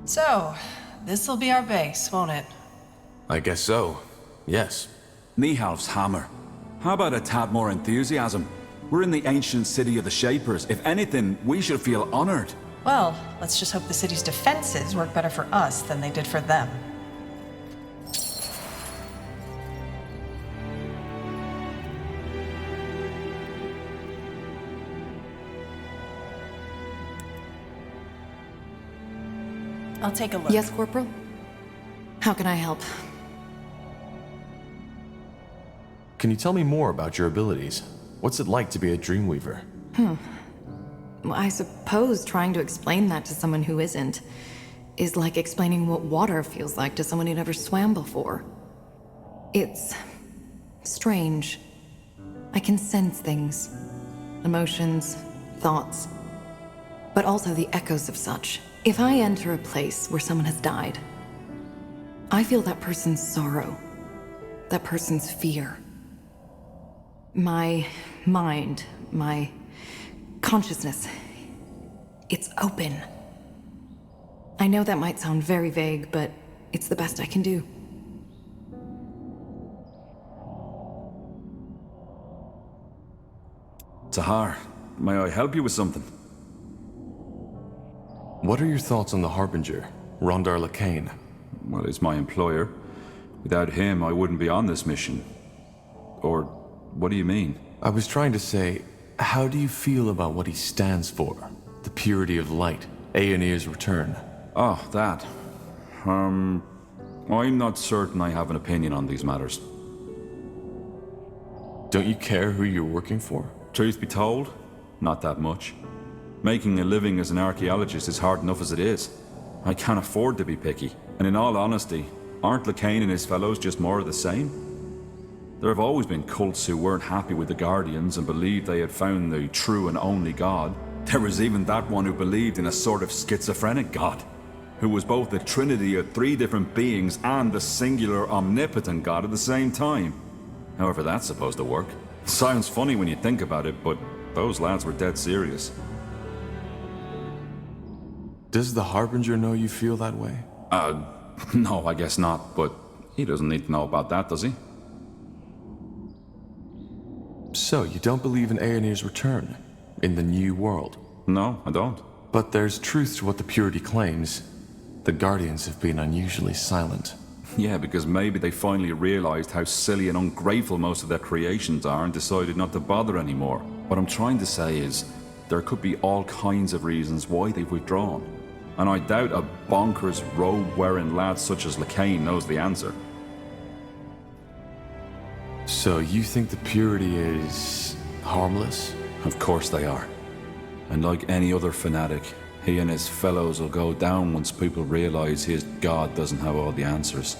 So, this'll be our base, won't it? I guess so. Yes. Nihalf's hammer. How about a tad more enthusiasm? We're in the ancient city of the Shapers. If anything, we should feel honored. Well, let's just hope the city's defenses work better for us than they did for them. I'll take a look. Yes, Corporal? How can I help? Can you tell me more about your abilities? What's it like to be a Dreamweaver? Well, I suppose trying to explain that to someone who isn't is like explaining what water feels like to someone who never swam before. It's strange. I can sense things. Emotions, thoughts, but also the echoes of such. If I enter a place where someone has died, I feel that person's sorrow, that person's fear. My mind, my consciousness, it's open. I know that might sound very vague, but it's the best I can do. Tahar, may I help you with something? What are your thoughts on the Harbinger, Rondar Lacane? Well, he's my employer. Without him, I wouldn't be on this mission. Or, what do you mean? I was trying to say, how do you feel about what he stands for? The purity of light, Aeonir's return. Oh, that. I'm not certain I have an opinion on these matters. Don't you care who you're working for? Truth be told, not that much. Making a living as an archaeologist is hard enough as it is. I can't afford to be picky. And in all honesty, aren't Lacane and his fellows just more of the same? There have always been cults who weren't happy with the Guardians and believed they had found the true and only God. There was even that one who believed in a sort of schizophrenic God, who was both the trinity of three different beings and the singular omnipotent God at the same time. However that's supposed to work. Sounds funny when you think about it, but those lads were dead serious. Does the Harbinger know you feel that way? No, I guess not, but he doesn't need to know about that, does he? So, you don't believe in Aeonir's return? In the new world? No, I don't. But there's truth to what the Purity claims. The Guardians have been unusually silent. Yeah, because maybe they finally realized how silly and ungrateful most of their creations are and decided not to bother anymore. What I'm trying to say is, there could be all kinds of reasons why they've withdrawn. And I doubt a bonkers robe-wearing lad such as Lacane knows the answer. So you think the Purity is harmless? Of course they are. And like any other fanatic, he and his fellows will go down once people realize his God doesn't have all the answers.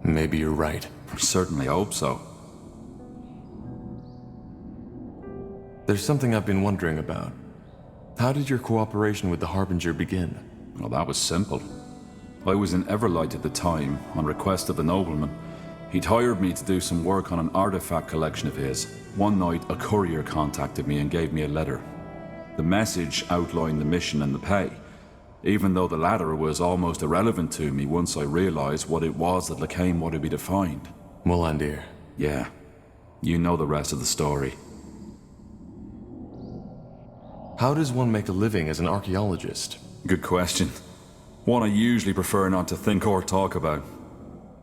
Maybe you're right. I certainly hope so. There's something I've been wondering about. How did your cooperation with the Harbinger begin? Well, that was simple. I was in Everlight at the time, on request of the nobleman. He'd hired me to do some work on an artifact collection of his. One night, a courier contacted me and gave me a letter. The message outlined the mission and the pay, even though the latter was almost irrelevant to me once I realized what it was that Lacane wanted me to find. Mullandir. Yeah, you know the rest of the story. How does one make a living as an archaeologist? Good question. One I usually prefer not to think or talk about.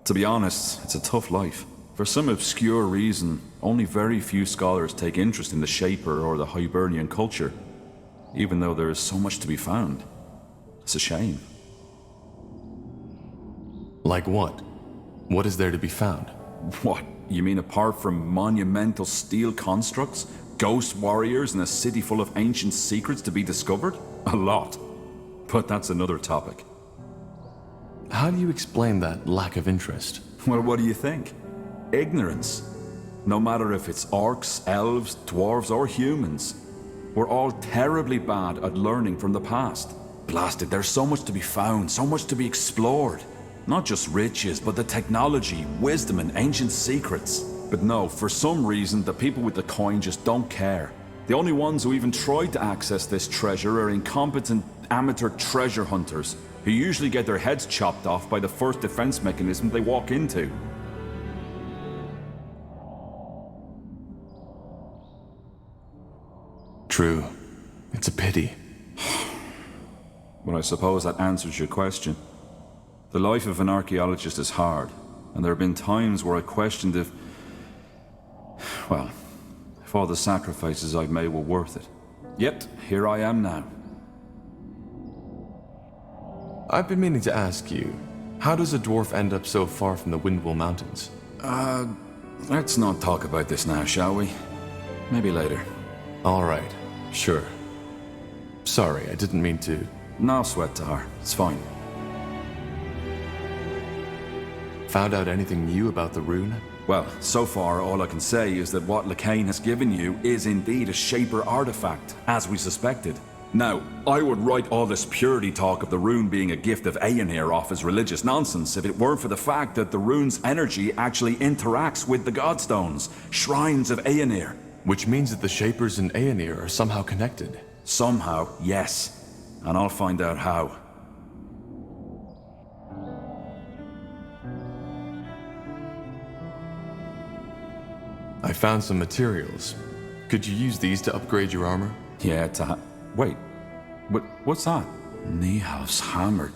To be honest, it's a tough life. For some obscure reason, only very few scholars take interest in the Shaper or the Hibernian culture, even though there is so much to be found. It's a shame. Like what? What is there to be found? What? You mean apart from monumental steel constructs, ghost warriors, and a city full of ancient secrets to be discovered? A lot. But that's another topic. How do you explain that lack of interest? Well, what do you think? Ignorance. No matter if it's orcs, elves, dwarves, or humans. We're all terribly bad at learning from the past. Blasted, there's so much to be found, so much to be explored. Not just riches, but the technology, wisdom, and ancient secrets. But no, for some reason, the people with the coin just don't care. The only ones who even try to access this treasure are incompetent amateur treasure hunters, who usually get their heads chopped off by the first defense mechanism they walk into. True. It's a pity. Well, I suppose that answers your question. The life of an archaeologist is hard, and there have been times where I questioned if... well, if all the sacrifices I've made were worth it. Yet, here I am now. I've been meaning to ask you, how does a dwarf end up so far from the Windwall Mountains? Let's not talk about this now, shall we? Maybe later. All right, sure. Sorry, I didn't mean to... No sweat, Tahar. It's fine. Found out anything new about the rune? Well, so far all I can say is that what Lacane has given you is indeed a Shaper artifact, as we suspected. Now, I would write all this purity talk of the rune being a gift of Aenir off as religious nonsense if it weren't for the fact that the rune's energy actually interacts with the Godstones, shrines of Aenir. Which means that the Shapers and Aenir are somehow connected. Somehow, yes. And I'll find out how. I found some materials. Could you use these to upgrade your armor? Yeah, wait. What's that? Nihal's hammer.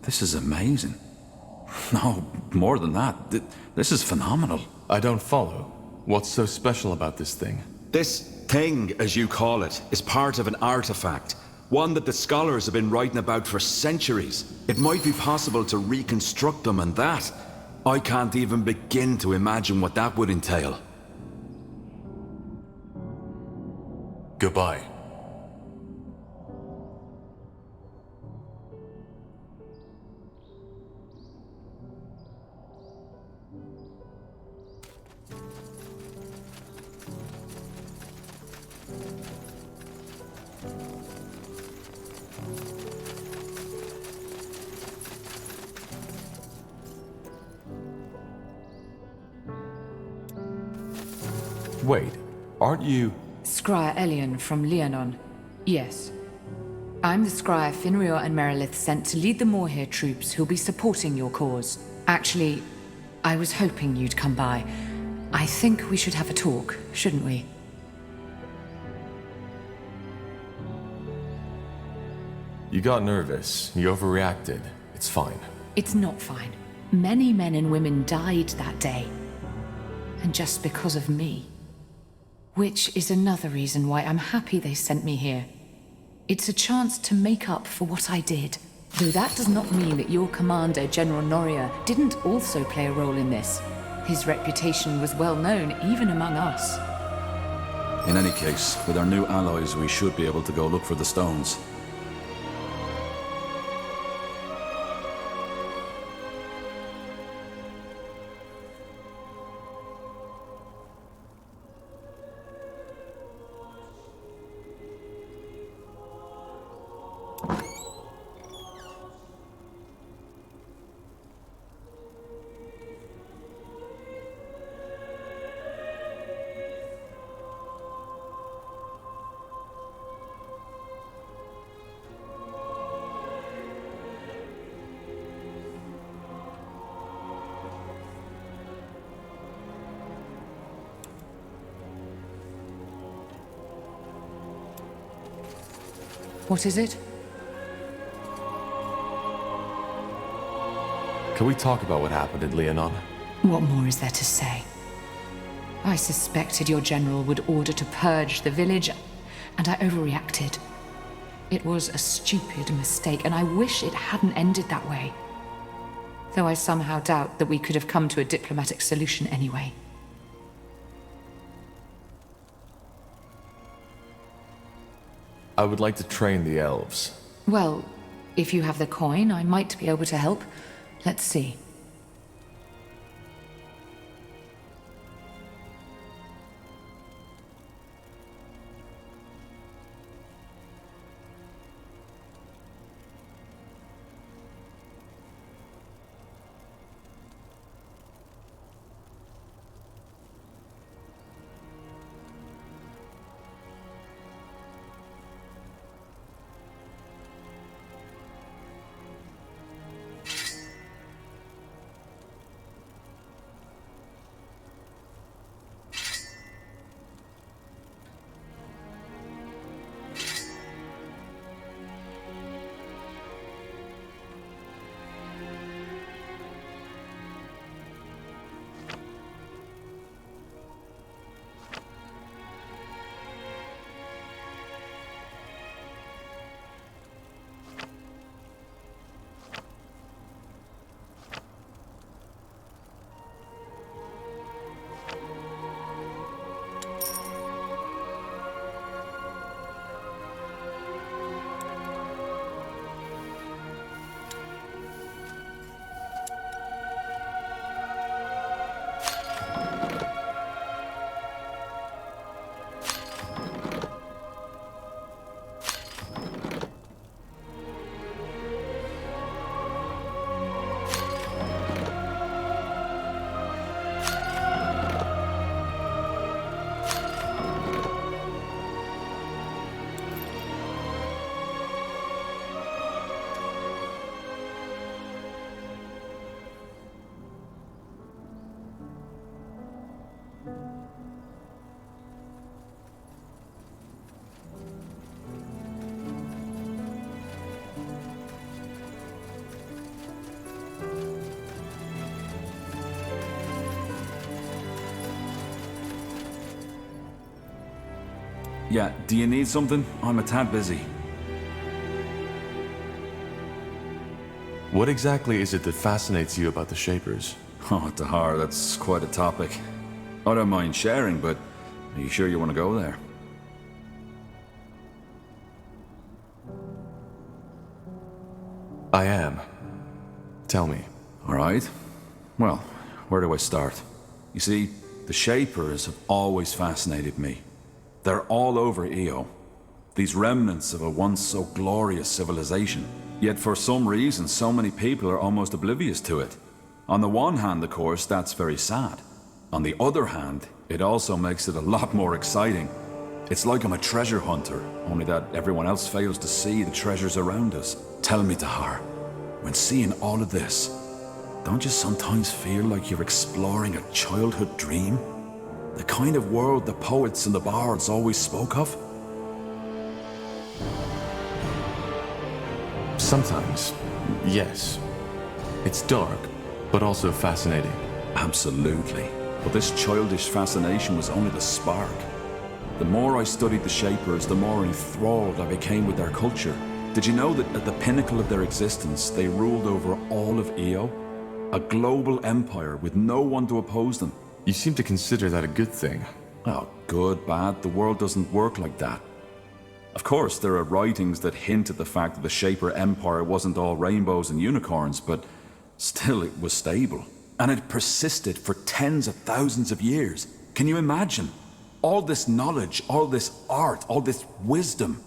This is amazing. No, more than that. This is phenomenal. I don't follow. What's so special about this thing? This thing, as you call it, is part of an artifact. One that the scholars have been writing about for centuries. It might be possible to reconstruct them, and that... I can't even begin to imagine what that would entail. Goodbye. Wait, aren't you... Scryer Elion from Leonon. Yes. I'm the Scryer Finrior and Merilith sent to lead the Moorhere troops who'll be supporting your cause. Actually, I was hoping you'd come by. I think we should have a talk, shouldn't we? You got nervous. You overreacted. It's fine. It's not fine. Many men and women died that day. And just because of me. Which is another reason why I'm happy they sent me here. It's a chance to make up for what I did. Though that does not mean that your commander, General Noria, didn't also play a role in this. His reputation was well known, even among us. In any case, with our new allies, we should be able to go look for the stones. What is it? Can we talk about what happened in Leonon? What more is there to say? I suspected your general would order to purge the village, and I overreacted. It was a stupid mistake, and I wish it hadn't ended that way. Though I somehow doubt that we could have come to a diplomatic solution anyway. I would like to train the elves. Well, if you have the coin, I might be able to help. Let's see. Yeah, do you need something? I'm a tad busy. What exactly is it that fascinates you about the Shapers? Oh, Tahar, that's quite a topic. I don't mind sharing, but are you sure you want to go there? I am. Tell me. All right. Well, where do I start? You see, the Shapers have always fascinated me. They're all over Io. These remnants of a once so glorious civilization. Yet for some reason, so many people are almost oblivious to it. On the one hand, of course, that's very sad. On the other hand, it also makes it a lot more exciting. It's like I'm a treasure hunter, only that everyone else fails to see the treasures around us. Tell me, Tahar, when seeing all of this, don't you sometimes feel like you're exploring a childhood dream? The kind of world the poets and the bards always spoke of? Sometimes, yes. It's dark, but also fascinating. Absolutely. But this childish fascination was only the spark. The more I studied the Shapers, the more enthralled I became with their culture. Did you know that at the pinnacle of their existence, they ruled over all of Io? A global empire with no one to oppose them. You seem to consider that a good thing. Oh, good, bad, the world doesn't work like that. Of course, there are writings that hint at the fact that the Shaper Empire wasn't all rainbows and unicorns, but still it was stable. And it persisted for tens of thousands of years. Can you imagine? All this knowledge, all this art, all this wisdom.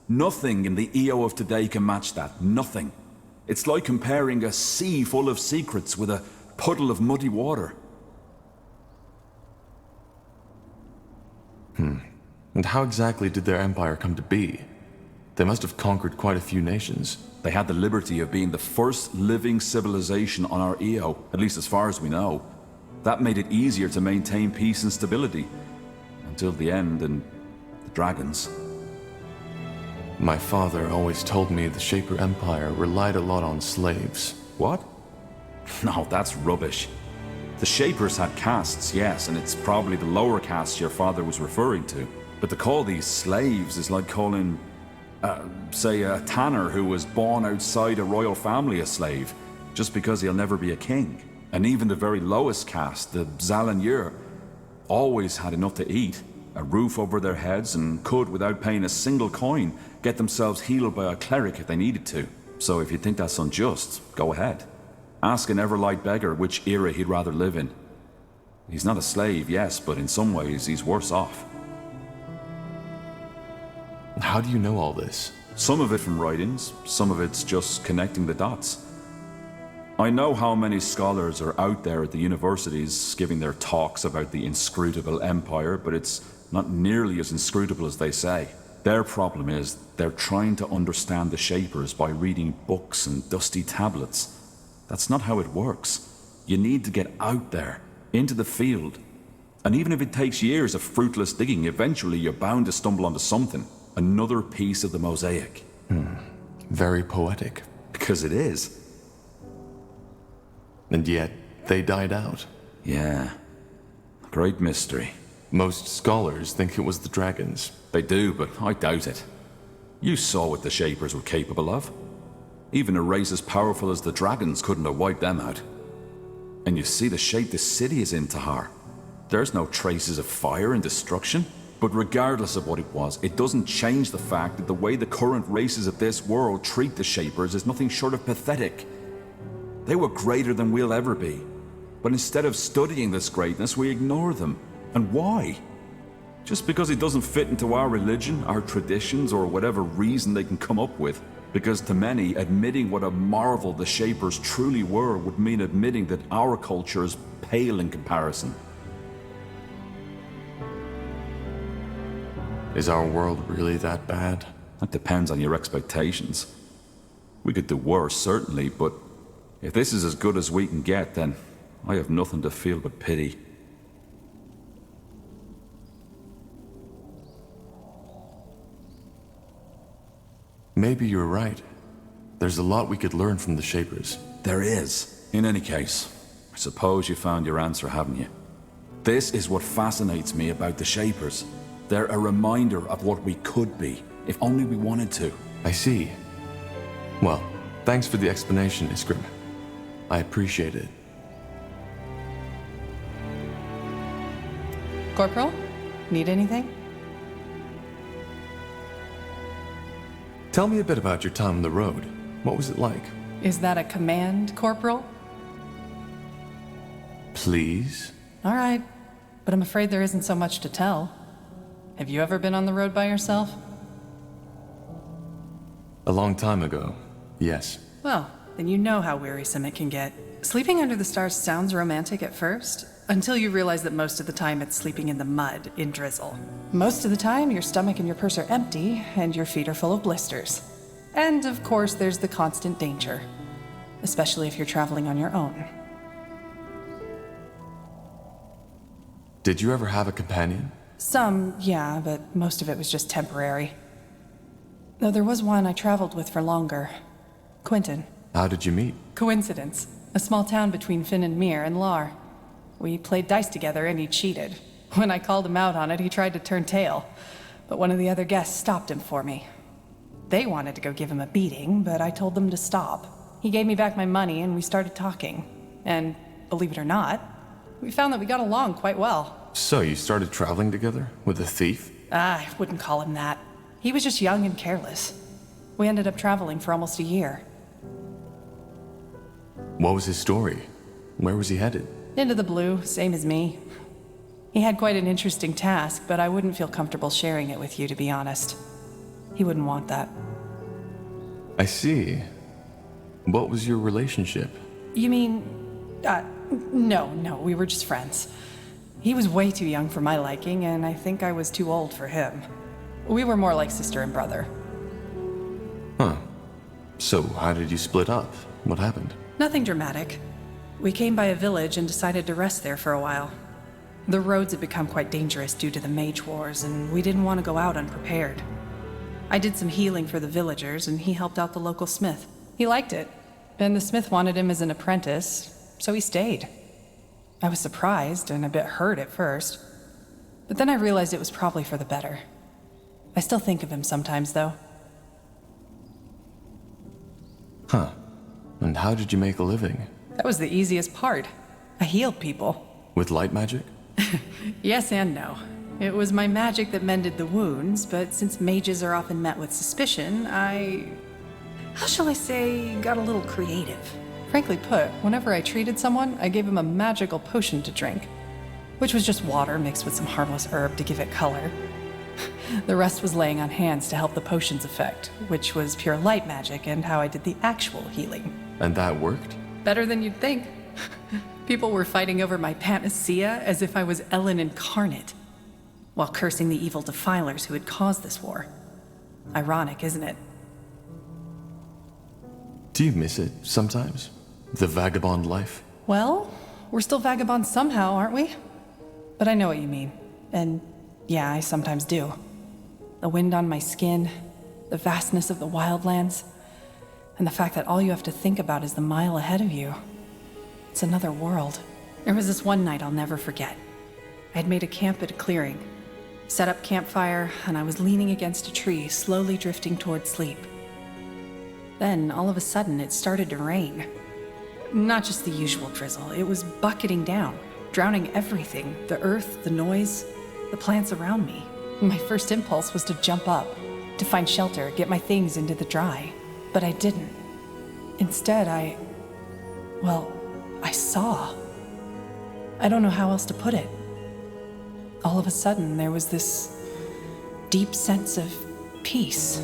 Nothing in the Io of today can match that. Nothing. It's like comparing a sea full of secrets with a puddle of muddy water. And how exactly did their empire come to be? They must have conquered quite a few nations. They had the liberty of being the first living civilization on our Io, at least as far as we know. That made it easier to maintain peace and stability. Until the end and the dragons. My father always told me the Shaper Empire relied a lot on slaves. What? No, that's rubbish. The Shapers had castes, yes, and it's probably the lower castes your father was referring to. But to call these slaves is like calling, say, a tanner who was born outside a royal family a slave, just because he'll never be a king. And even the very lowest caste, the Zalanyur, always had enough to eat, a roof over their heads, and could, without paying a single coin, get themselves healed by a cleric if they needed to. So if you think that's unjust, go ahead. Ask an Everlight beggar which era he'd rather live in. He's not a slave, yes, but in some ways he's worse off. How do you know all this? Some of it from writings, some of it's just connecting the dots. I know how many scholars are out there at the universities giving their talks about the inscrutable empire, but it's not nearly as inscrutable as they say. Their problem is they're trying to understand the Shapers by reading books and dusty tablets. That's not how it works. You need to get out there, into the field. And even if it takes years of fruitless digging, eventually you're bound to stumble onto something. Another piece of the mosaic. Very poetic. Because it is. And yet, they died out. Yeah. Great mystery. Most scholars think it was the dragons. They do, but I doubt it. You saw what the Shapers were capable of. Even a race as powerful as the dragons couldn't have wiped them out. And you see the shape this city is in, Tahar. There's no traces of fire and destruction. But regardless of what it was, it doesn't change the fact that the way the current races of this world treat the Shapers is nothing short of pathetic. They were greater than we'll ever be. But instead of studying this greatness, we ignore them. And why? Just because it doesn't fit into our religion, our traditions, or whatever reason they can come up with. Because to many, admitting what a marvel the Shapers truly were would mean admitting that our culture is pale in comparison. Is our world really that bad? That depends on your expectations. We could do worse, certainly, but if this is as good as we can get, then I have nothing to feel but pity. Maybe you're right. There's a lot we could learn from the Shapers. There is. In any case, I suppose you found your answer, haven't you? This is what fascinates me about the Shapers. They're a reminder of what we could be, if only we wanted to. I see. Well, thanks for the explanation, Iskrim. I appreciate it. Corporal? Need anything? Tell me a bit about your time on the road. What was it like? Is that a command, Corporal? Please? All right, but I'm afraid there isn't so much to tell. Have you ever been on the road by yourself? A long time ago, yes. Well, then you know how wearisome it can get. Sleeping under the stars sounds romantic at first, until you realize that most of the time it's sleeping in the mud, in drizzle. Most of the time, your stomach and your purse are empty, and your feet are full of blisters. And, of course, there's the constant danger. Especially if you're traveling on your own. Did you ever have a companion? Some, yeah, but most of it was just temporary. Though there was one I traveled with for longer. Quentin. How did you meet? Coincidence. A small town between Finn and Mir and Lar. We played dice together and he cheated. When I called him out on it, he tried to turn tail. But one of the other guests stopped him for me. They wanted to go give him a beating, but I told them to stop. He gave me back my money and we started talking. And, believe it or not, we found that we got along quite well. So you started traveling together? With a thief? I wouldn't call him that. He was just young and careless. We ended up traveling for almost a year. What was his story? Where was he headed? Into the blue, same as me. He had quite an interesting task, but I wouldn't feel comfortable sharing it with you, to be honest. He wouldn't want that. I see. What was your relationship? You mean... no, we were just friends. He was way too young for my liking, and I think I was too old for him. We were more like sister and brother. Huh. So how did you split up? What happened? Nothing dramatic. We came by a village and decided to rest there for a while. The roads had become quite dangerous due to the mage wars, and we didn't want to go out unprepared. I did some healing for the villagers, and he helped out the local smith. He liked it, and the smith wanted him as an apprentice, so he stayed. I was surprised and a bit hurt at first, but then I realized it was probably for the better. I still think of him sometimes, though. Huh. And how did you make a living? That was the easiest part. I healed people. With light magic? Yes and no. It was my magic that mended the wounds, but since mages are often met with suspicion, how shall I say, got a little creative. Frankly put, whenever I treated someone, I gave them a magical potion to drink, which was just water mixed with some harmless herb to give it color. The rest was laying on hands to help the potion's effect, which was pure light magic and how I did the actual healing. And that worked? Better than you'd think. People were fighting over my panacea as if I was Ellen incarnate, while cursing the evil defilers who had caused this war. Ironic, isn't it? Do you miss it sometimes? The vagabond life? Well, we're still vagabonds somehow, aren't we? But I know what you mean. And yeah, I sometimes do. The wind on my skin, the vastness of the wildlands, and the fact that all you have to think about is the mile ahead of you. It's another world. There was this one night I'll never forget. I had made a camp at a clearing, set up campfire, and I was leaning against a tree, slowly drifting toward sleep. Then, all of a sudden, it started to rain. Not just the usual drizzle, it was bucketing down, drowning everything, the earth, the noise, the plants around me. My first impulse was to jump up, to find shelter, get my things into the dry. But I didn't. Instead, I saw. I don't know how else to put it. All of a sudden, there was this deep sense of peace.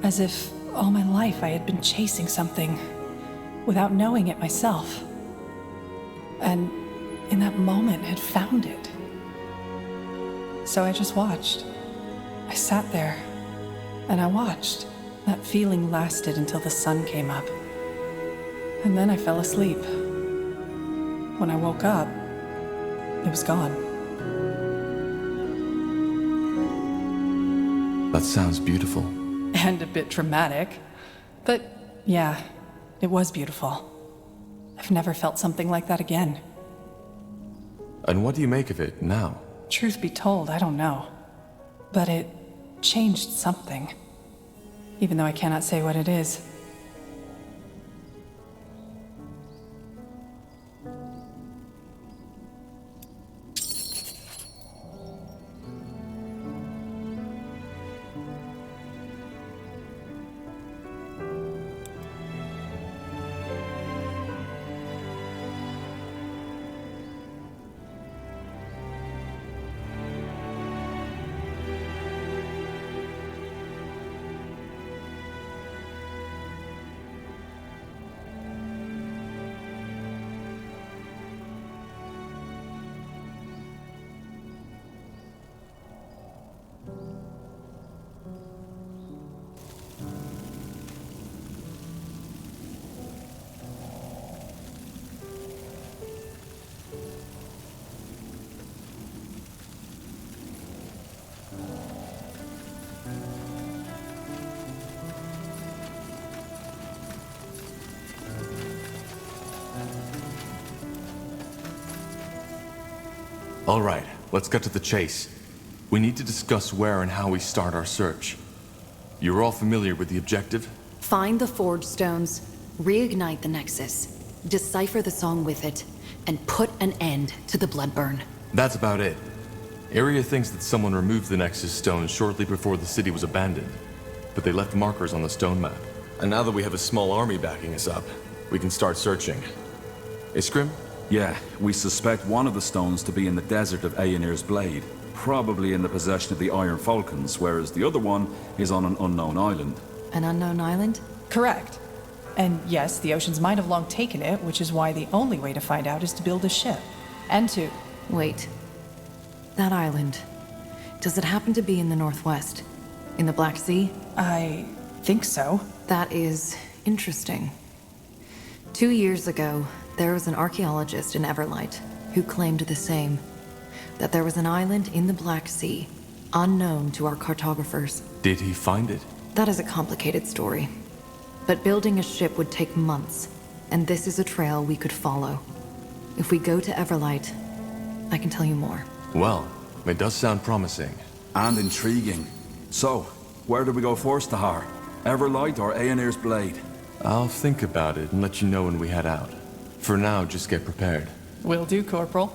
As if all my life I had been chasing something without knowing it myself. And in that moment had found it. So I just watched. I sat there and I watched. That feeling lasted until the sun came up. And then I fell asleep. When I woke up, it was gone. That sounds beautiful. And a bit dramatic. But yeah, it was beautiful. I've never felt something like that again. And what do you make of it now? Truth be told, I don't know. But it changed something. Even though I cannot say what it is. All right, let's get to the chase. We need to discuss where and how we start our search. You're all familiar with the objective? Find the Forge Stones, reignite the Nexus, decipher the song with it, and put an end to the Bloodburn. That's about it. Area thinks that someone removed the Nexus stones shortly before the city was abandoned, but they left markers on the stone map. And now that we have a small army backing us up, we can start searching. Iskrim? Yeah, we suspect one of the stones to be in the desert of Aenir's Blade, probably in the possession of the Iron Falcons, whereas the other one is on an unknown island. An unknown island? Correct. And yes, the oceans might have long taken it, which is why the only way to find out is to build a ship. And to... Wait. That island. Does it happen to be in the northwest? In the Black Sea? I think so. That is interesting. 2 years ago, there was an archaeologist in Everlight who claimed the same. That there was an island in the Black Sea, unknown to our cartographers. Did he find it? That is a complicated story. But building a ship would take months, and this is a trail we could follow. If we go to Everlight, I can tell you more. Well, it does sound promising. And intriguing. So, where do we go first, Tahar? Everlight or Aenir's Blade? I'll think about it and let you know when we head out. For now, just get prepared. Will do, Corporal.